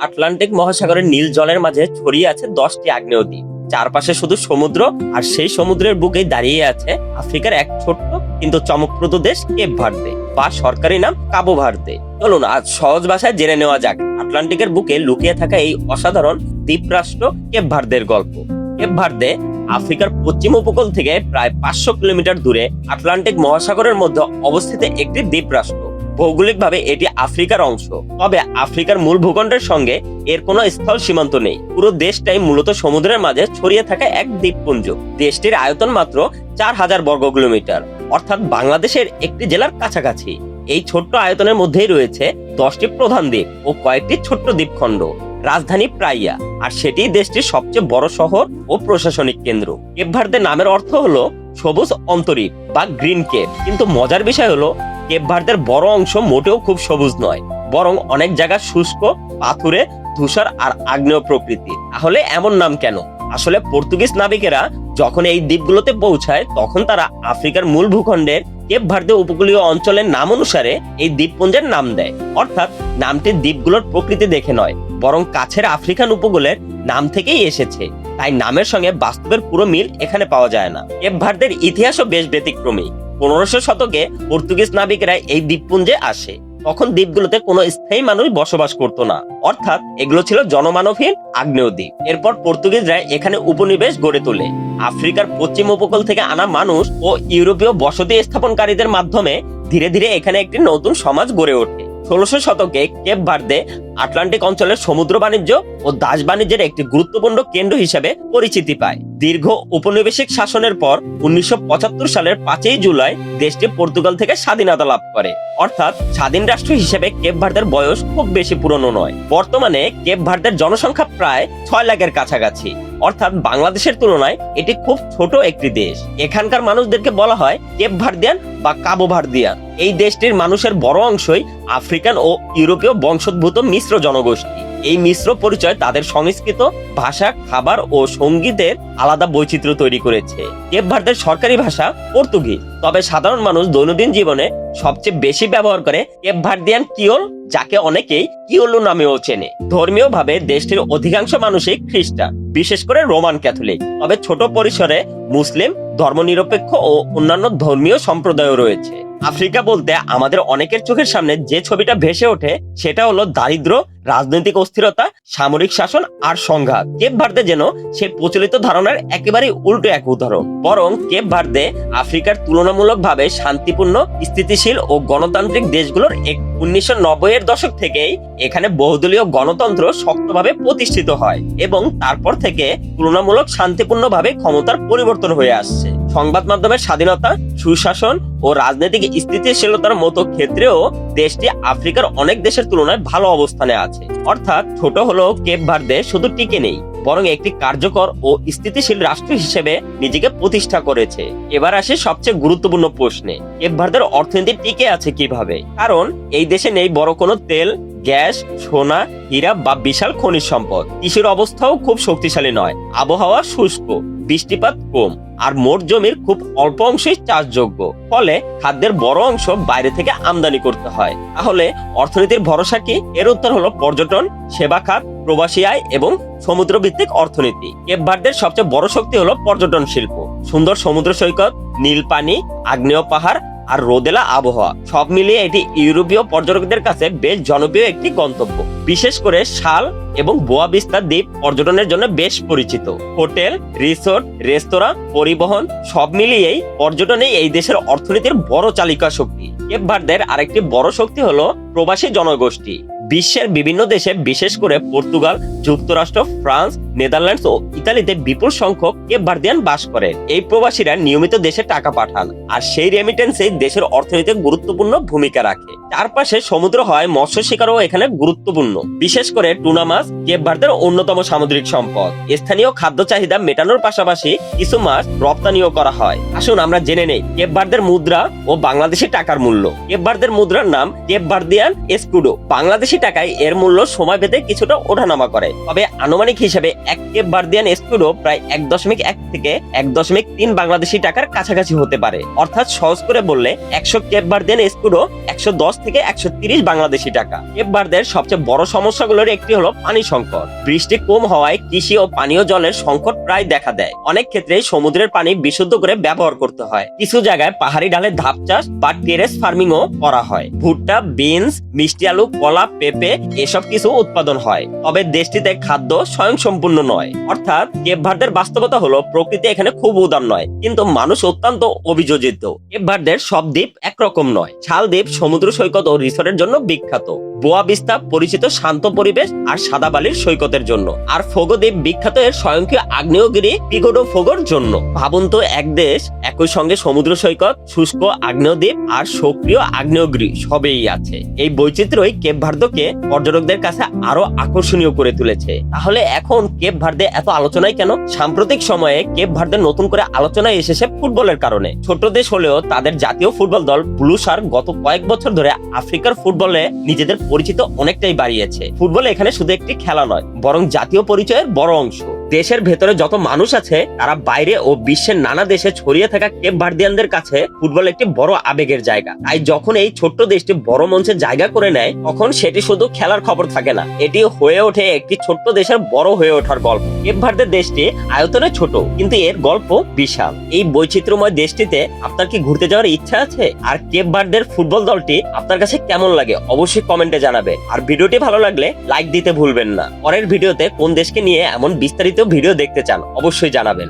Atlantic মহাসাগরের নীল জলের মাঝে ছড়িয়ে আছে 10টি আগ্নেয় দ্বীপ। চারপাশে শুধু সমুদ্র, আর সেই সমুদ্রের বুকেই দাঁড়িয়ে আছে আফ্রিকার এক ছোট্ট কিন্তু চমকপ্রদ দেশ কেপ ভার্দে, বা সরকারি নাম কাবো ভার্দে। চলুন আজ সহজ ভাষায় জেনে নেওয়া যাক আটলান্টিকের বুকে লুকিয়ে থাকা এই অসাধারণ দ্বীপরাষ্ট্র কেপ ভার্দের গল্প। কেপ ভার্দে আফ্রিকার পশ্চিম উপকূল থেকে প্রায় 500 কিলোমিটার দূরে আটলান্টিক মহাসাগরের মধ্যে অবস্থিত একটি দ্বীপরাষ্ট্র। ভৌগোলিকভাবে এটি আফ্রিকার অংশ, তবে আফ্রিকার মূল ভূখণ্ডের সঙ্গে এর কোনো স্থল সীমান্ত নেই। পুরো দেশটাই মূলত সমুদ্রের মাঝে ছড়িয়ে থাকা এক দ্বীপপুঞ্জ। দেশটির আয়তন মাত্র 4000 বর্গ কিলোমিটার, অর্থাৎ বাংলাদেশের একটি জেলার কাছাকাছি। এই ছোট্ট আয়তনের মধ্যেই রয়েছে 10টি প্রধান দ্বীপ ও কয়েকটি ছোট্ট দ্বীপখণ্ড। রাজধানী প্রাইয়া, আর সেটি দেশটির সবচেয়ে বড় শহর ও প্রশাসনিক কেন্দ্র। কেপ ভার্দে নামের অর্থ হলো সবুজ অন্তরীপ বা গ্রিন কেপ, কিন্তু মজার বিষয় হলো কেপ ভার্দের বড় অংশ মোটেও খুব সবুজ নয়, বরং অনেক জায়গা শুষ্ক, পাথুরে, ধূসর আর আগ্নেয় প্রকৃতি। তাহলে এমন নাম কেন? আসলে পর্তুগিজ নাবিকেরা যখন এই দ্বীপগুলোতে পৌঁছায় তখন তারা আফ্রিকার মূল ভূখণ্ডের কেপ ভার্দে উপকূলীয় অঞ্চলের নাম অনুসারে এই দ্বীপপুঞ্জের নাম দেয়। অর্থাৎ নামটি দ্বীপগুলোর প্রকৃতি দেখে নয়, বরং কাছের আফ্রিকান উপকূলের নাম থেকেই এসেছে। তাই নামের সঙ্গে বাস্তবের পুরো মিল এখানে পাওয়া যায় না। কেপ ভার্দের ইতিহাসও বেশ ব্যতিক্রমী। 1500 শতকে পর্তুগিজ নাবিকেরা এই দ্বীপপুঞ্জে আসে। তখন দ্বীপগুলোতে কোনো স্থায়ী মানুষ বসবাস করত না, অর্থাৎ এগুলো ছিল জনমানবহীন আগ্নেয় দ্বীপ। এরপর পর্তুগিজরা এখানে উপনিবেশ গড়ে তোলে। আফ্রিকার পশ্চিম উপকূল থেকে আনা মানুষ ও ইউরোপীয় বসতি স্থাপনকারীদের মাধ্যমে ধীরে ধীরে এখানে একটি নতুন সমাজ গড়ে ওঠে। 1600 শতকে কেপ ভার্দে আটলান্টিক অঞ্চলের সমুদ্র বাণিজ্য ও দাস বাণিজ্যের একটি গুরুত্বপূর্ণ কেন্দ্র হিসেবে পরিচিতি পায়। দীর্ঘ উপনিবেশিক শাসনের পর 1975 সালের 5ই জুলাই দেশটি পর্তুগাল থেকে স্বাধীনতা লাভ করে। অর্থাৎ স্বাধীন রাষ্ট্র হিসেবে কেপ ভার্দের বয়স খুব বেশি পুরনো নয়। বর্তমানে কেপ ভার্দের জনসংখ্যা প্রায় 6 লাখের কাছাকাছি, অর্থাৎ বাংলাদেশের তুলনায় এটি খুব ছোট একটি দেশ। এখানকার মানুষদেরকে বলা হয় কেপ ভার্দিয়ান বা কাবো ভার্দিয়ান। এই দেশটির মানুষের বড় অংশই আফ্রিকান ও ইউরোপীয় বংশোদ্ভূত মিশ্র জনগোষ্ঠী। এই মিশ্র পরিচয় তাদের সংস্কৃত, ভাষা, খাবার ও সঙ্গীতের আলাদা বৈচিত্র্য তৈরি করেছে। কেপ ভার্দের সরকারি ভাষা পর্তুগিজ, তবে সাধারণ মানুষ দৈনন্দিন জীবনে সবচেয়ে বেশি ব্যবহার করে কেপ ভার্দিয়ান কিওল, যাকে অনেকেই কিওলো নামেও চেনে। ধর্মীয় ভাবে দেশটির অধিকাংশ মানুষই খ্রিস্টান, বিশেষ করে রোমান ক্যাথলিক, তবে ছোট পরিসরে মুসলিম, ধর্মনিরপেক্ষ ও অন্যান্য ধর্মীয় সম্প্রদায়ও রয়েছে। আফ্রিকা বলতে আমাদের অনেকের চোখের সামনে যে ছবিটা ভেসে ওঠে সেটা হলো দারিদ্র্য, রাজনৈতিক অস্থিরতা, সামরিক শাসন আর সংঘাত। কেপ ভার্দে যেন সে প্রচলিত ধারণার একেবারে উল্টো এক উদাহরণ। বরং কেপ ভার্দে আফ্রিকার তুলনামূলকভাবে শান্তিপূর্ণ, স্থিতিশীল ও গণতান্ত্রিক দেশগুলোর এক। 1990-এর দশক থেকেই এখানে বহুদলীয় গণতন্ত্র শক্তভাবে প্রতিষ্ঠিত হয় এবং তারপর থেকে তুলনামূলক শান্তিপূর্ণভাবে ক্ষমতার পরিবর্তন হয়ে আসছে। সংবাদ মাধ্যমের স্বাধীনতা, সুশাসন ও রাজনৈতিক স্থিতিশীলতার মতো ক্ষেত্রেও দেশটি আফ্রিকার অনেক দেশের তুলনায় ভালো অবস্থানে আছে। অর্থাৎ ছোট হলেও কেপ ভার্দে শুধু টিকে নেই, বরং একটি কার্যকর ও স্থিতিশীল রাষ্ট্র হিসেবে নিজেকে প্রতিষ্ঠা করেছে। এবার আসে সবচেয়ে গুরুত্বপূর্ণ প্রশ্নে, কেপ ভার্দের অর্থনীতি টিকে আছে কিভাবে? কারণ এই দেশে নেই বড় কোনো তেল, গ্যাস, সোনা, হীরা বা বিশাল খনিজ সম্পদ। কৃষির অবস্থাও খুব শক্তিশালী নয়, আবহাওয়া শুষ্ক, বৃষ্টিপাত কম, আর মোট জমির খুব অল্প অংশই চাষযোগ্য। ফলে খাদ্যের বড় অংশ বাইরে থেকে আমদানি করতে হয়। তাহলে অর্থনীতির ভরসা কি? এর উত্তর হলো পর্যটন, সেবা খাত, প্রবাসী আয় এবং সমুদ্র ভিত্তিক অর্থনীতি। কেপ ভার্দের সবচেয়ে বড় শক্তি হলো পর্যটন শিল্প। সুন্দর সমুদ্র সৈকত, নীল পানি, আগ্নেয় পাহাড় আর রোদেলা আবহাওয়া, সব মিলিয়ে এটি ইউরোপীয় পর্যটকদের কাছে বেশ জনপ্রিয় একটি গন্তব্য। বিশেষ করে শাল এবং বোয়া ভিস্তা দ্বীপ পর্যটনের জন্য বেশ পরিচিত। হোটেল, রিসোর্ট, রেস্তোরাঁ, পরিবহন সব মিলিয়েই পর্যটনে এই দেশের অর্থনীতির বড় চালিকা শক্তি। কেপ ভার্দের আরেকটি বড় শক্তি হলো প্রবাসী জনগোষ্ঠী। বিশ্বের বিভিন্ন দেশে, বিশেষ করে পর্তুগাল, যুক্তরাষ্ট্র, ফ্রান্স, নেদারল্যান্ডস ও ইতালিতে বিপুল সংখ্যক কেপ ভার্দিয়ান বাস করেন। এই প্রবাসীরা নিয়মিত দেশে টাকা পাঠান, আর সেই রেমিটেন্সে দেশের অর্থনীতিতে গুরুত্বপূর্ণ ভূমিকা রাখে। চারপাশে সমুদ্র হয়, মৎস্য শিকারও এখানে গুরুত্বপূর্ণ। বিশেষ করে টুনা মাছ কেপ ভার্দের অন্যতম সামুদ্রিক সম্পদ। স্থানীয় খাদ্য চাহিদা মেটানোর পাশাপাশি কিছু মাছ রপ্তানিও করা হয়। আসুন আমরা জেনে নেই কেপ ভার্দের মুদ্রা ও বাংলাদেশি টাকার মূল্য। কেপ ভার্দের মুদ্রার নাম কেপ ভার্দিয়ান এসকুডো। বাংলাদেশি টাকায় এর মূল্য সময় পেতে কিছুটা ওঠানামা করে। তবে আনুমানিক হিসেবে এক কেপ ভার্দিয়ান স্কুডো প্রায় 1.1 থেকে 1.3 বাংলাদেশি টাকার কাছাকাছি হতে পারে। অর্থাৎ সহজ করে বললে 100 কেপ ভার্দিয়ান স্কুডো 110 থেকে 130 বাংলাদেশি টাকা। কেপ ভার্দের সবচেয়ে বড় সমস্যাগুলোর একটি হলো পানি সংকট। বৃষ্টি কম হওয়ায় কৃষি ও পানীয় জলের সংকট প্রায় দেখা দেয়। অনেক ক্ষেত্রে সমুদ্রের পানি বিশুদ্ধ করে ব্যবহার করতে হয়। কিছু জায়গায় পাহাড়ি ঢালে ধাপ চাষ বা টেরেস ফার্মিং ও করা হয়। ভুট্টা, বিনস, মিষ্টি আলু, কলা, পেঁপে এসব কিছু উৎপাদন হয়। তবে দেশটিতে খাদ্য স্বয়ংসম্পূর্ণ নয়। অর্থাৎ কেপ ভার্দের বাস্তবতা হলো প্রকৃতি এখানে খুব উদার নয়, কিন্তু মানুষ অত্যন্ত অভিযোজিত। কেপ ভার্দের সব দ্বীপ একরকম নয়। শাল দ্বীপ সমুদ্র সৈকত ও রিসোর্টের জন্য বিখ্যাত। বোয়া বিস্তা পরিচিত শান্ত পরিবেশ আর সাদা বালির সৈকতের জন্য। আর ফোগো দ্বীপ বিখ্যাত এর স্বয়ংক্রিয় আগ্নেয়গিরি পিগোডো ফোগোর জন্য। ভাবুন তো, এক দেশ একই সঙ্গে সমুদ্র সৈকত, শুষ্ক আগ্নেয় দ্বীপ আর সক্রিয় আগ্নেয়গিরি সবই আছে। এই বৈচিত্র্যই কেপ ভার্দকে পর্যটকদের কাছে আরো আকর্ষণীয় করে তুলেছে। তাহলে এখন কেপ ভার্দে এত আলোচনায় কেন? সাম্প্রতিক সময়ে কেপ ভার্দে নতুন করে আলোচনায় এসেছে ফুটবলের কারণে। ছোট দেশ হলেও তাদের জাতীয় ফুটবল দল ব্লু শার্ক গত কয়েক বছর ধরে আফ্রিকার ফুটবলে নিজেদের পরিচিত অনেকটাই বাড়িয়েছে। ফুটবল এখানে শুধু একটি খেলা নয়, বরং জাতীয় পরিচয়ের বড় অংশ। দেশের ভেতরে যত মানুষ আছে তারা বাইরে ও বিশ্বের নানা দেশে ছড়িয়ে থাকা কেপ ভার্দিয়ানদের কাছে ফুটবল একটি বড় আবেগের জায়গা। তাই যখন এই ছোট্ট দেশটি বড় মঞ্চে জায়গা করে নেয়, তখন সেটি শুধু খেলার খবর থাকে না, এটি হয়ে ওঠে একটি ছোট্ট দেশের বড় হয়ে ওঠার গল্প। কেপ ভার্দের দেশটি আয়তনে ছোট, কিন্তু এর গল্প বিশাল। এই বৈচিত্র্যময় দেশটিতে আপনার কি ঘুরতে যাওয়ার ইচ্ছা আছে? আর কেপ ভার্দের ফুটবল দলটি আপনার কাছে কেমন লাগে অবশ্যই কমেন্টে জানাবে। আর ভিডিওটি ভালো লাগলে লাইক দিতে ভুলবেন না। পরের ভিডিওতে কোন দেশকে নিয়ে এমন বিস্তারিত ভিডিও দেখতে চান অবশ্যই জানাবেন।